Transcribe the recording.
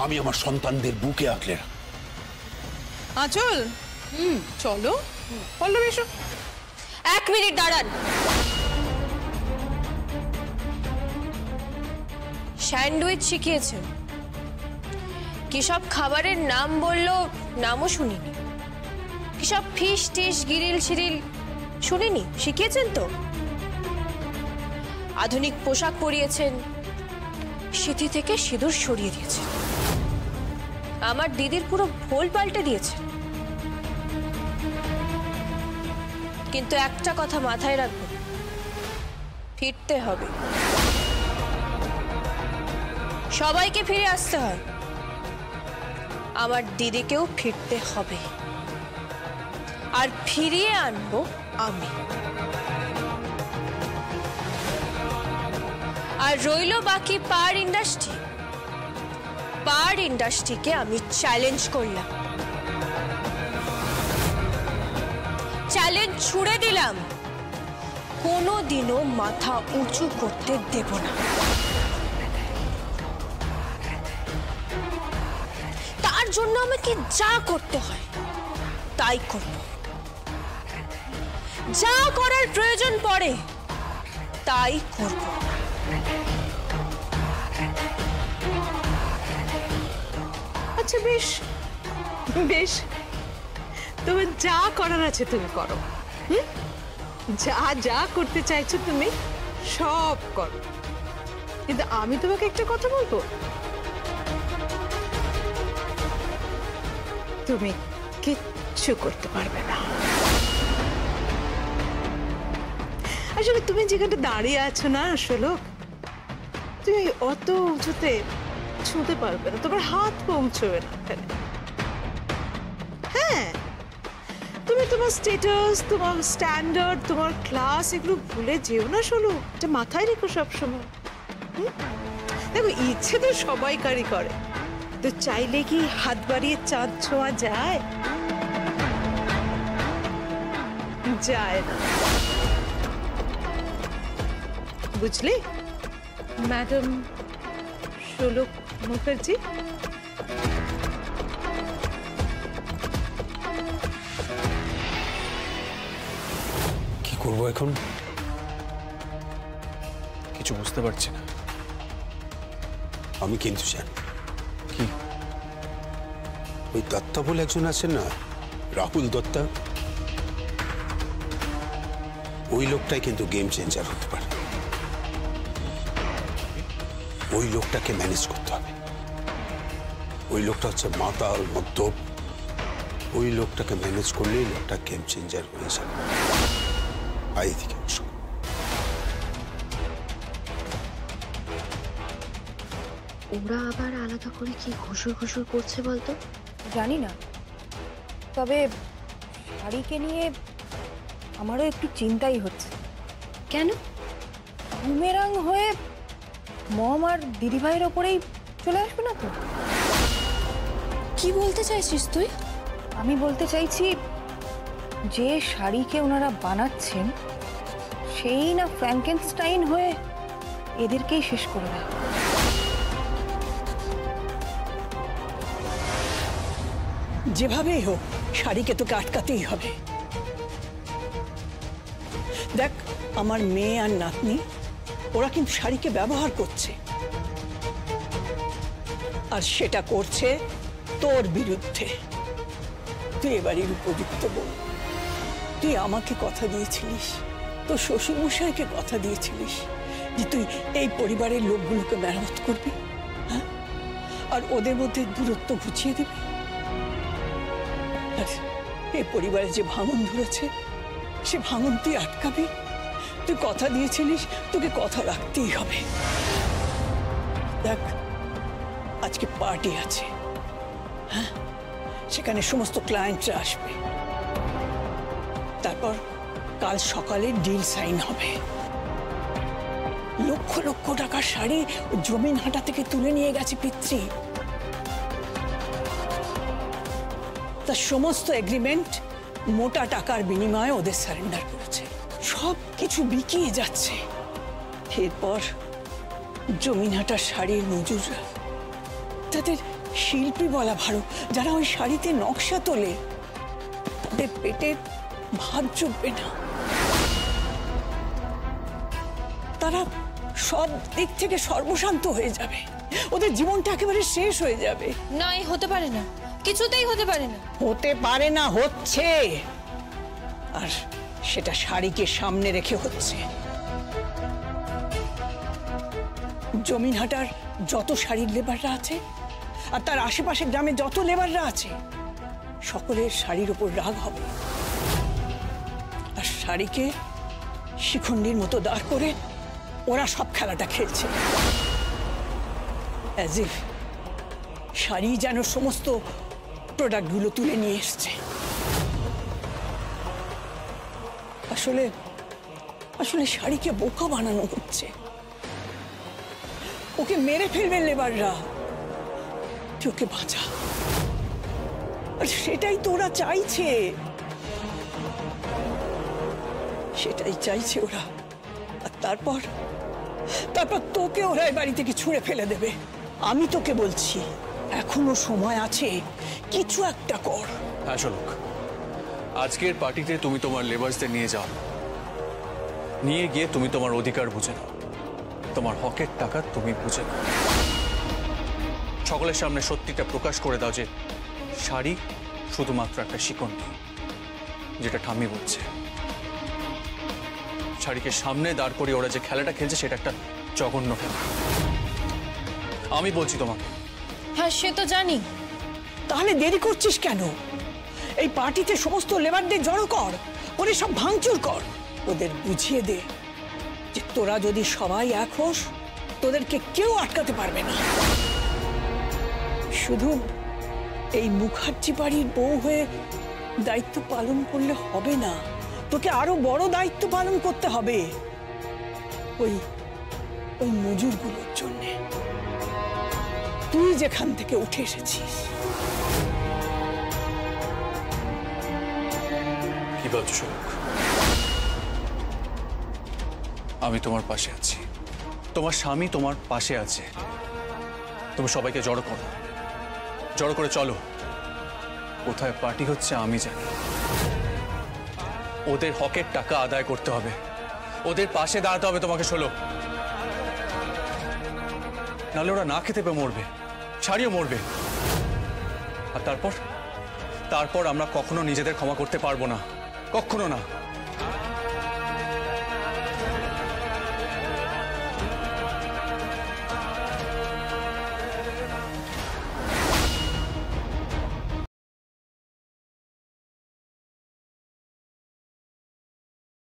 আমি আমার সন্তানদের বুকে আঁকলে রাখবো। আঁচল, চলো পল্লবী এসো। 1 মিনিট দাঁড়ান। স্যান্ডউইচ শিখিয়েছেন, কি সব খাবারের নাম বললো নামও শুনিনি। কি সব ফিশ টিশ গিরিল শিরিল শুনিনি, শিখিয়েছেন তো। আধুনিক পোশাক পরিয়েছেন, সিঁথি থেকে সিঁদুর সরিয়ে দিয়েছেন, আমার দিদির পুরো ভোল পাল্টে দিয়েছেন। কিন্তু একটা কথা মাথায় রাখবেন, ফিরতে হবে, সবাইকে ফিরে আসতে হয়, আমার দিদিকেও ফিরতে হবে, আর ফিরিয়ে আনবো আমি। আর রইল বাকি পার ইন্ডাস্ট্রি, পার ইন্ডাস্ট্রিকে আমি চ্যালেঞ্জ করলাম, চ্যালেঞ্জ ছুড়ে দিলাম, কোনোদিনও মাথা উঁচু করতে দেব না। তার জন্য আমাকে যা করতে হয় তাই করব, যা করার প্রয়োজন পড়ে তাই করব। আচ্ছা বেশ বেশ, তোমার যা করার আছে তুমি করো, যা যা করতে চাইছো তুমি সব করো, কিন্তু আমি তোমাকে একটা কথা বলবো, তুমি কিচ্ছু করতে পারবে না। আসলে তুমি যেখানে দাঁড়িয়ে আছো না শোলক, তুমি অত উঁচুতে ছুঁতে পারবে না, তোমার হাত পৌঁছবে না এখানে। হ্যাঁ, তুমি তোমার স্ট্যাটাস, তোমার স্ট্যান্ডার্ড, তোমার ক্লাস এগুলো ভুলে যেও না শোলক, এটা মাথায় রেখো সবসময়। দেখো, ইচ্ছে তো সবাইকারই করে, তো চাইলে কি হাত বাড়িয়ে চাঁদ ছোঁয়া যায়? যায় না, বুঝলি ম্যাডাম শোলক মুখার্জি? কি করবো এখন? কিছু বুঝতে পারছি না। আমি কিন্তু জানি। কি? ওই দত্তা বলে একজন আছেন না, রাহুল দত্তা, ওই লোকটাই কিন্তু গেম চেঞ্জার হতে পারে। ওই লোকটাকে ম্যানেজ করতে হবে। ওই লোকটা হচ্ছে মাতাল মদ্যপ, ওই লোকটাকে ম্যানেজ করলেই লোকটা গেম চেঞ্জার হয়ে যাবে। আই থেকে ওরা আবার আলাদা করে কি ঘুষুর ঘুষুর করছে বলতো? জানি না, তবে শাড়িকে নিয়ে আমারও একটু চিন্তাই হচ্ছে। কেন? বুমেরাং হয়ে মম আর দিদিভাইয়ের ওপরেই চলে আসবে না তো? কি বলতে চাইছিস তুই? আমি বলতে চাইছি, যে শাড়িকে ওনারা বানাচ্ছেন সেই না ফ্র্যাঙ্কেনস্টাইন হয়ে এদেরকেই শেষ করে দেয়। যেভাবেই হোক শাড়িকে তোকে আটকাতেই হবে। দেখ, আমার মেয়ে আর নাতনি ওরা কিন্তু শাড়িকে ব্যবহার করছে, আর সেটা করছে তোর বিরুদ্ধে। তুই এবারের উপযুক্ত বল, তুই আমাকে কথা দিয়েছিলিস, তোর শ্বশুরমশাইকে কথা দিয়েছিলিস যে তুই এই পরিবারের লোকগুলোকে মেরামত করবি, হ্যাঁ, আর ওদের মধ্যে দূরত্ব ঘুচিয়ে দিবি। এই পরিবারে যে ভাঙন ধরেছে সে ভাঙন তুই আটকাবি। তুই কথা দিয়েছিলিস, তোকে কথা রাখতেই হবে। দেখ, আজকে পার্টি আছে, হ্যাঁ, সেখানে সমস্ত ক্লায়েন্টরা আসবে, তারপর কাল সকালে ডিল সাইন হবে। লক্ষ লক্ষ টাকার শাড়ি জমিন হাটা থেকে তুলে নিয়ে গেছে পিতৃ, তার সমস্ত এগ্রিমেন্ট মোটা টাকার বিনিময়ে ওদের সারেন্ডার করেছে। সব কিছু বিকিয়ে যাচ্ছে। এরপর জমিনহাটার শাড়ির মজুররা তাদের শিল্পী বলা ভালো, যারা ওই শাড়িতে নকশা তোলে তাদের পেটে ভাত জুটবে না, তারা সব দিক থেকে সর্বশান্ত হয়ে যাবে, ওদের জীবনটা একেবারে শেষ হয়ে যাবে। না, এই হতে পারে না, কিছুতেই হতে পারে না। হতে পারে না, হচ্ছে। আর সেটা শাড়িকে সামনে রেখে হচ্ছে। জমিনহাটার যত শাড়ির লেবাররা আছে আর তার আশেপাশে গ্রামে যত লেবাররা আছে, সকলের শাড়ির উপর রাগ হবে। আর শাড়িকে শিখন্ডির মতো দাঁড় করে ওরা সব খেলাটা খেলছে, অ্যাজ ইফ শাড়ি যেন সমস্ত প্রোডাক্টগুলো তুলে নিয়ে এসছে। আসলে আসলে শাড়িকে বোকা বানানো হচ্ছে, ওকে মেরে ফেলবে লেবাররা, তুই ওকে বাঁচা। আর সেটাই তোরা চাইছে, সেটাই চাইছে ওরা। আর তারপর তোকে ওরা এই বাড়ি থেকে ছুঁড়ে ফেলে দেবে। আমি তোকে বলছি, এখনো সময় আছে, কিছু একটা কর। হ্যাঁ শোলক, আজকের পার্টিতে তুমি তোমার লেবার্সদের নিয়ে যাও, নিয়ে গিয়ে তুমি তোমার অধিকার বুঝে নাও, তোমার হকের টাকা তুমি বুঝে নাও। সকলের সামনে সত্যিটা প্রকাশ করে দাও যে শাড়ি শুধুমাত্র একটা শিকন্ডি, যেটা ঠাম্মি বলছে। শাড়িকে সামনে দাঁড় করিয়ে ওরা যে খেলাটা খেলছে সেটা একটা জঘন্য খেলা। আমি বলছি তোমাকে। হ্যাঁ, সে তো জানি। তাহলে দেরি করছিস কেন? এই পার্টিতে সমস্ত লেবারদের জড়ো কর, ওরে সব ভাঙচুর কর, ওদের বুঝিয়ে দে যে তোরা যদি সবাই এক হোস, তোদেরকে কেউ আটকাতে পারবে না। শুধু এই মুখার্জি বাড়ির বউ হয়ে দায়িত্ব পালন করলে হবে না, তোকে আরো বড় দায়িত্ব পালন করতে হবে ওই ওই মজুরগুলোর জন্য। তুই যেখান থেকে উঠে এসেছিস। কি বলছো শোলক? আমি তোমার পাশে আছি, তোমার স্বামী তোমার পাশে আছে। তুমি সবাইকে জড়ো করো, জড়ো করে চলো। কোথায় পার্টি হচ্ছে আমি জানি। ওদের হকের টাকা আদায় করতে হবে, ওদের পাশে দাঁড়াতে হবে তোমাকে শোলক। নাহলে ওরা না খেতে পেয়ে মরবে, শাড়িও মরবে। আর তারপর আমরা কখনো নিজেদের ক্ষমা করতে পারবো না, কখনো না।